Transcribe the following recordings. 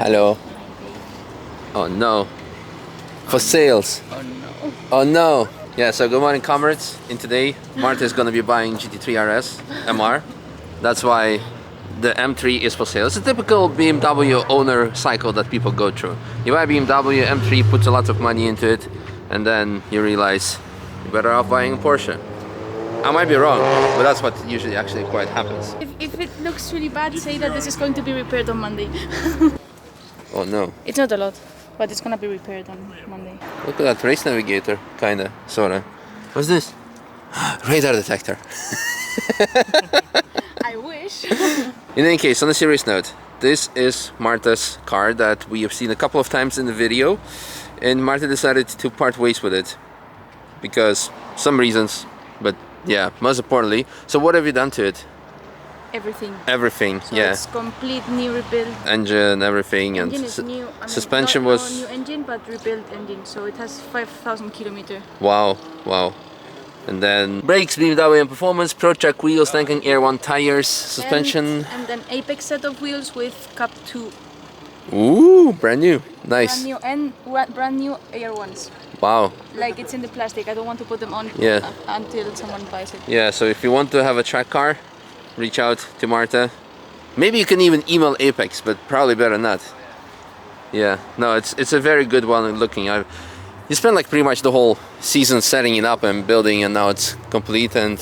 Hello. Oh no. For sales. Oh no. Oh no. Yeah, so good morning comrades. In today, Marta is going to be buying GT3 RS MR. That's why the M3 is for sale. It's a typical BMW owner cycle that people go through. You buy a BMW, M3 puts a lot of money into it, and then you realize you're better off buying a Porsche. I might be wrong, but that's what usually actually quite happens. If it looks really bad, say that this is going to be repaired on Monday. Oh no. It's not a lot, but it's gonna be repaired on Monday. Look at that race navigator, kinda, sorta. What's this? Radar detector. I wish. In any case, on a serious note, this is Marta's car that we have seen a couple of times in the video, and Marta decided to part ways with it because some reasons, but yeah, most importantly. So what have you done to it? Everything. Everything, So yeah. it's complete new rebuild. Engine, everything, Engine and is new. I mean, suspension not was... new engine, but rebuilt engine. So it has 5,000 kilometers. Wow, wow. And then brakes, BMW and Performance, Pro Track wheels, Lincoln Air 1 tires, suspension. And an Apex set of wheels with Cup 2. Ooh, brand new, nice. Brand new and brand new Air 1s. Wow. Like it's in the plastic. I don't want to put them on until someone buys it. Yeah, so if you want to have a track car, reach out to Marta. Maybe you can even email Apex, but probably better not. Yeah, no, it's a very good one looking. You spent like pretty much the whole season setting it up and building, and now it's complete, and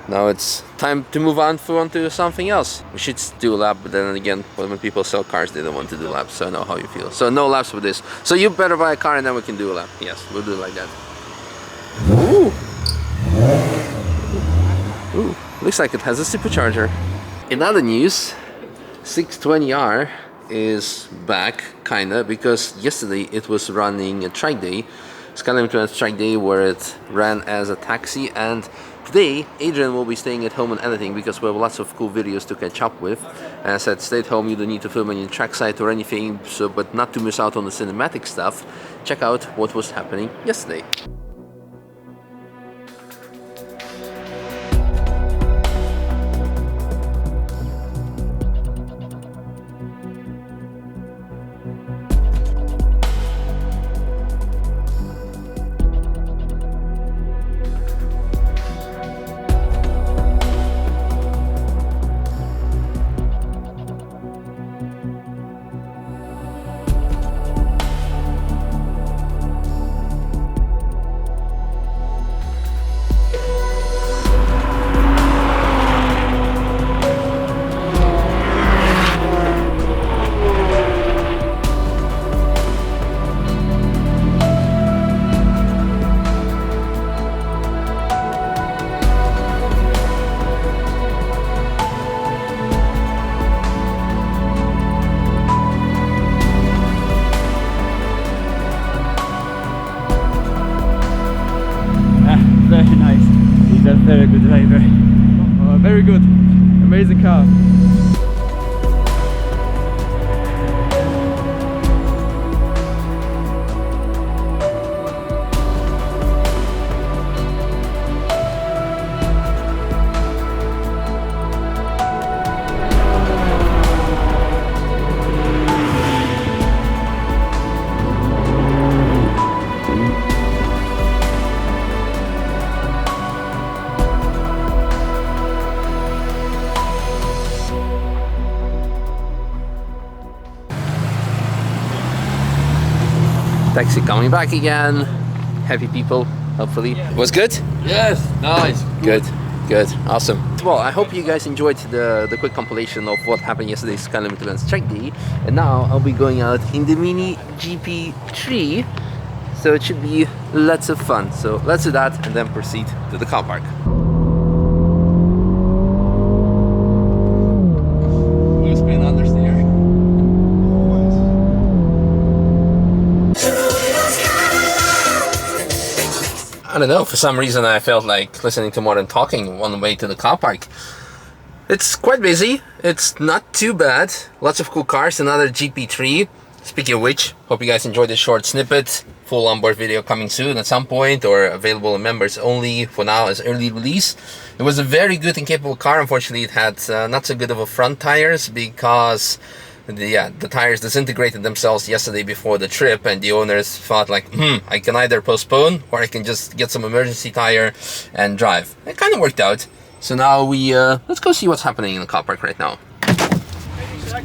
now it's time to move on to something else. We should do a lap, but then again, when people sell cars, they don't want to do laps, so I know how you feel. So no laps with this. So you better buy a car and then we can do a lap. Yes, we'll do it like that. Ooh. Ooh. Looks like it has a supercharger. In other news, 620R is back, kinda, because yesterday it was running a track day, Skylimit Events Track Day, where it ran as a taxi, and today Adrian will be staying at home and editing because we have lots of cool videos to catch up with. And I said, stay at home, you don't need to film any trackside or anything, so but not to miss out on the cinematic stuff, check out what was happening yesterday. Very nice. He's a very good driver. Very good. Amazing car. Taxi coming back again. Happy people, hopefully. Was good? Yes, nice. Good, good, awesome. Well, I hope you guys enjoyed the quick compilation of what happened yesterday's Skylimit Events Track Day. And now I'll be going out in the Mini GP3. So it should be lots of fun. So let's do that and then proceed to the car park. Wheel spin understeer. I don't know, for some reason I felt like listening to more than talking on the way to the car park. It's quite busy, it's not too bad, lots of cool cars, another GP3. Speaking of which, hope you guys enjoyed this short snippet. Full onboard video coming soon at some point, or available in members only for now as early release. It was a very good and capable car. Unfortunately, it had not so good of a front tires because the tires disintegrated themselves yesterday before the trip, and the owners thought like, I can either postpone or I can just get some emergency tire and drive. It kind of worked out. So now we let's go see what's happening in the car park right now.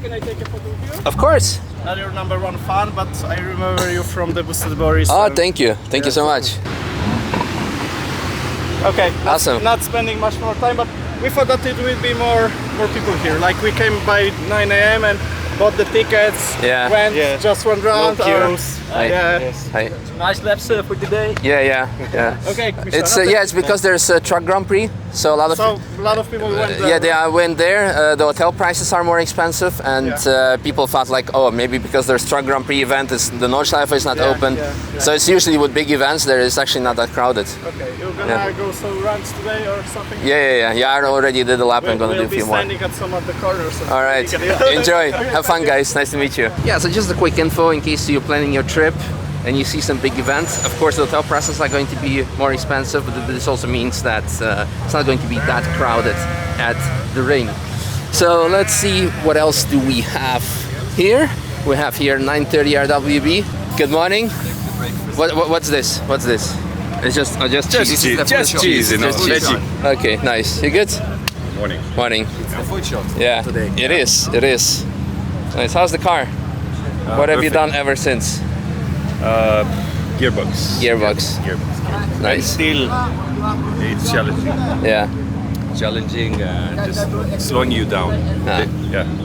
Can I take a photo of you? Of course. Not your #1 fan, but I remember you from the Boosted Boris. Oh, thank you. Thank you so much. Okay. Awesome. Not spending much more time, but we thought that it would be more people here. Like we came by 9 a.m. and bought the tickets. Yeah. Went just one round. No queues. Hi. Yeah. Yes. Hi. Nice lap for today. Yeah. Okay. Misha, It's it's because there's a truck Grand Prix, so a lot of people went there. they went there. The hotel prices are more expensive, and people thought like, oh, maybe because there's truck Grand Prix event, the Nordschleife is not open. So it's usually with big events there is actually not that crowded. Okay, you're gonna go some runs today or something? Yeah. I already did a lap. I'm gonna do a few more. We'll be standing at some of the corners. So All right, enjoy. Have fun, guys. Nice to meet you. Yeah, so just a quick info in case you're planning your trip and you see some big events. Of course, the hotel prices are going to be more expensive, but this also means that it's not going to be that crowded at the ring. So let's see what else do we have here. We have here 930 RWB. Good morning. What's this? What's this? It's just cheese. Just cheese, you know. Veggie. Okay, nice. You good? Morning. Morning. It's the food shop. Yeah, today. It is. Nice. How's the car? What have you perfect. done ever since? Gearbox. Gearbox. And Nice. still, it's challenging. Yeah. Challenging, just slowing you down. Ah.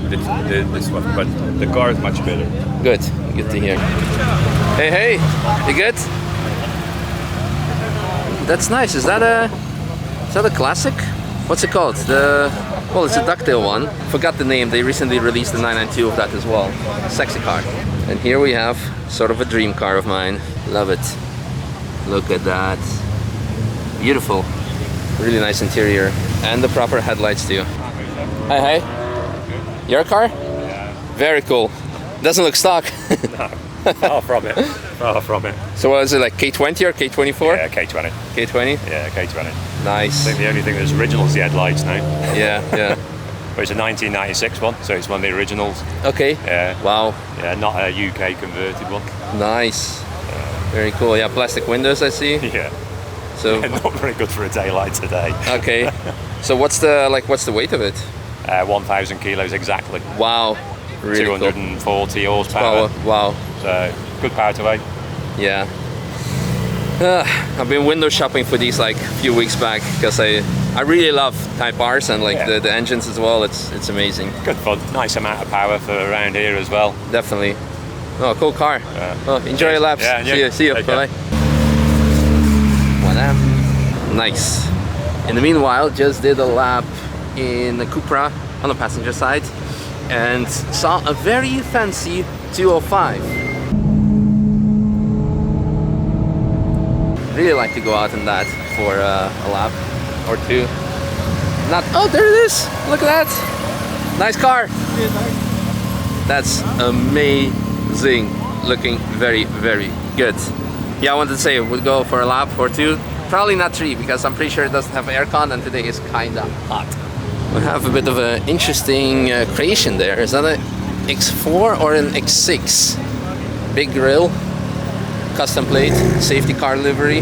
This one. But the car is much better. Good. Good to hear. Hey, you good? That's nice. Is that a classic? What's it called? Well, it's a ducktail one. Forgot the name. They recently released the 992 of that as well. Sexy car. And here we have sort of a dream car of mine. Love it. Look at that. Beautiful. Really nice interior. And the proper headlights too. Hi. Your car? Yeah. Very cool. Doesn't look stock. Far from it. Far from it. So what is it, like K20 or K24? Yeah, K20. K20? Yeah, K20. Nice. I think the only thing that's original is the headlights now. Yeah. But it's a 1996 one, so it's one of the originals. Okay. Yeah. Wow. Yeah, not a UK converted one. Nice. Very cool. Yeah, plastic windows I see. Yeah. So Not very good for a day like today. okay. So what's the weight of it? 1,000 kilos exactly. Wow. Really 240 cool. horsepower. Wow. So good power to weight. Yeah. I've been window shopping for these like a few weeks back because I really love Type Rs and like the engines as well. It's amazing. Good fun. Nice amount of power for around here as well. Definitely. Oh, cool car. Well, enjoy your laps. Yeah, See you. Take Bye. Nice. In the meanwhile, just did a lap in the Cupra on the passenger side and saw a very fancy 205. Really like to go out in that for a lap or two. Oh, there it is. Look at that. Nice car. That's amazing. Looking very, very good. Yeah, I wanted to say we'll go for a lap or two. Probably not 3 because I'm pretty sure it doesn't have aircon and today is kinda hot. We have a bit of an interesting creation there. Is that an X4 or an X6? Big grille, custom plate, safety car livery.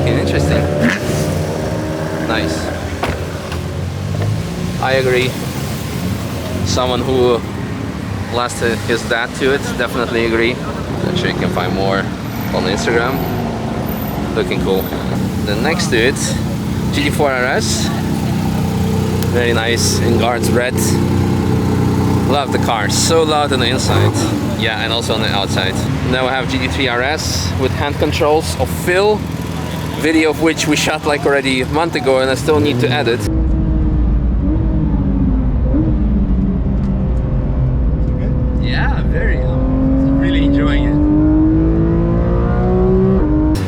Interesting. Nice. I agree. Someone who lost his dad to it, definitely agree. I'm sure you can find more on Instagram. Looking cool. Then next to it, GT4 RS. Very nice in guards red. Love the car, so loud on the inside. Yeah, and also on the outside. Now we have GT3 RS with hand controls of Phil. Video of which we shot like already a month ago and I still need to edit. Yeah, very. I'm really enjoying it.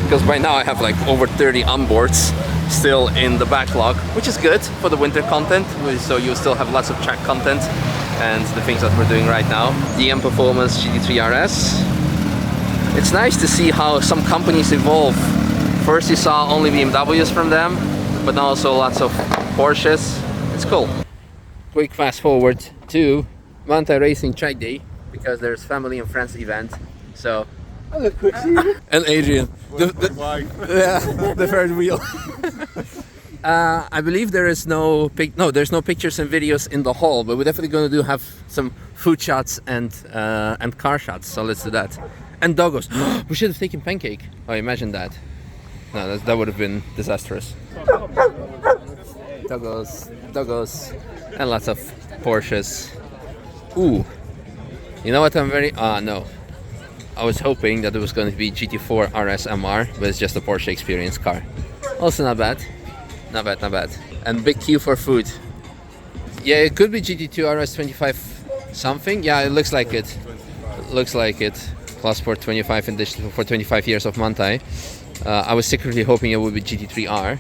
Because by now I have like over 30 onboards still in the backlog, which is good for the winter content. So you still have lots of track content and the things that we're doing right now. DM Performance GT3 RS. It's nice to see how some companies evolve. First you saw only BMWs from them, but now also lots of Porsches. It's cool. quick fast forward to Manthey-Racing track day because there's family and friends event. So and Adrian, the third wheel. I believe there is there's no pictures and videos in the hall, but we're definitely going to have some food shots and car shots. So let's do that. And doggos. We should have taken Pancake. Oh, imagine that. No, that would have been disastrous. Doggos, and lots of Porsches. Ooh, you know what? No. I was hoping that it was going to be GT4 RS MR, but it's just a Porsche experience car. Also not bad. Not bad. And big queue for food. Yeah, it could be GT2 RS 25 something. Yeah, it looks like it. Plus for 25 edition for 25 years of Manthey. I was secretly hoping it would be GT3R,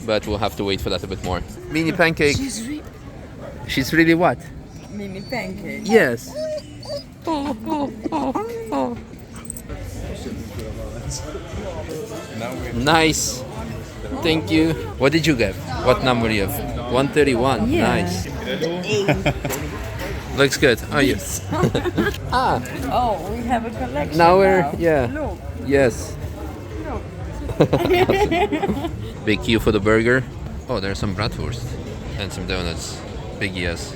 but we'll have to wait for that a bit more. Mini Pancake. She's really what? Mini Pancake. Yes. Nice. Thank you. What did you get? What number do you have? 131. Yeah. Nice. Looks good. Oh, yes. Oh, we have a collection. Now we're Look. Yes. Big queue for the burger. Oh, there's some bratwurst and some donuts. Big yes.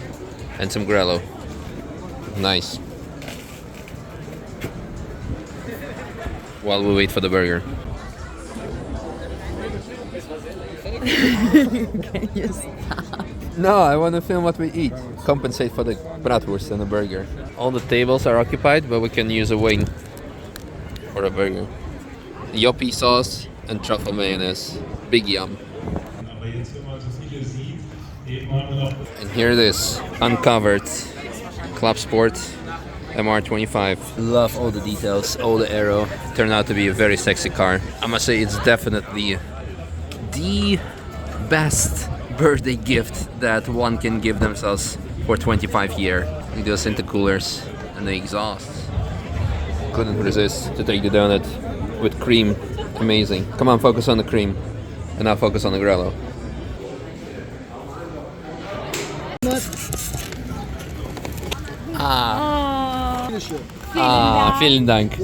And some grello. Nice. While we wait for the burger. Can you stop? No, I want to film what we eat. Compensate for the bratwurst and the burger. All the tables are occupied, but we can use a wing for a burger. Yoppie sauce and truffle mayonnaise. Big yum. And here it is, uncovered Club Sport MR25. Love all the details, all the aero. Turned out to be a very sexy car. I must say it's definitely the best birthday gift that one can give themselves for 25 years. With those intercoolers and the exhaust. Couldn't resist to take the donut with cream. Amazing. Come on, focus on the cream. And now focus on the grello. Vielen Dank.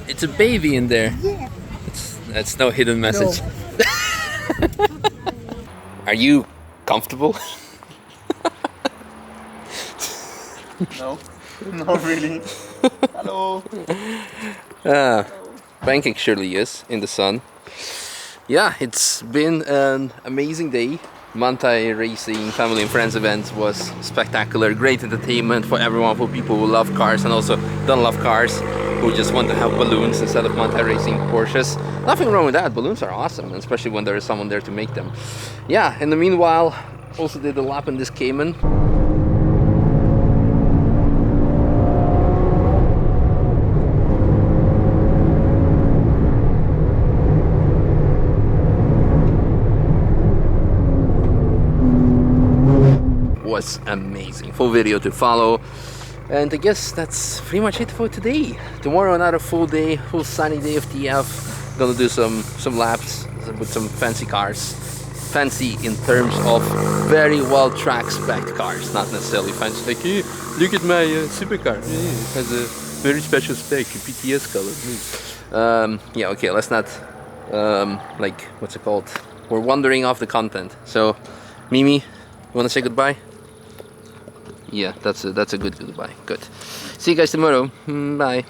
It's a baby in there. That's no hidden message. Are you comfortable? No, not really. Hello. Pancake surely is in the sun. Yeah, it's been an amazing day. Manthey-Racing Family and Friends event was spectacular. Great entertainment for everyone, for people who love cars and also don't love cars, who just want to have balloons instead of Manthey-Racing Porsches. Nothing wrong with that. Balloons are awesome, especially when there is someone there to make them. Yeah, in the meanwhile, also did a lap in this Cayman. Was amazing. Full video to follow, and I guess that's pretty much it for today. Tomorrow another full day, full sunny day of TF. Gonna do some laps with some fancy cars. Fancy in terms of very well track spec cars, not necessarily fancy like, hey, look at my supercar. Yeah, it has a very special spec, a PTS color. Yeah, okay, let's not like, what's it called? We're wandering off the content. So, Mimi, you wanna say goodbye? Yeah, that's a good goodbye. Good. See you guys tomorrow. Bye.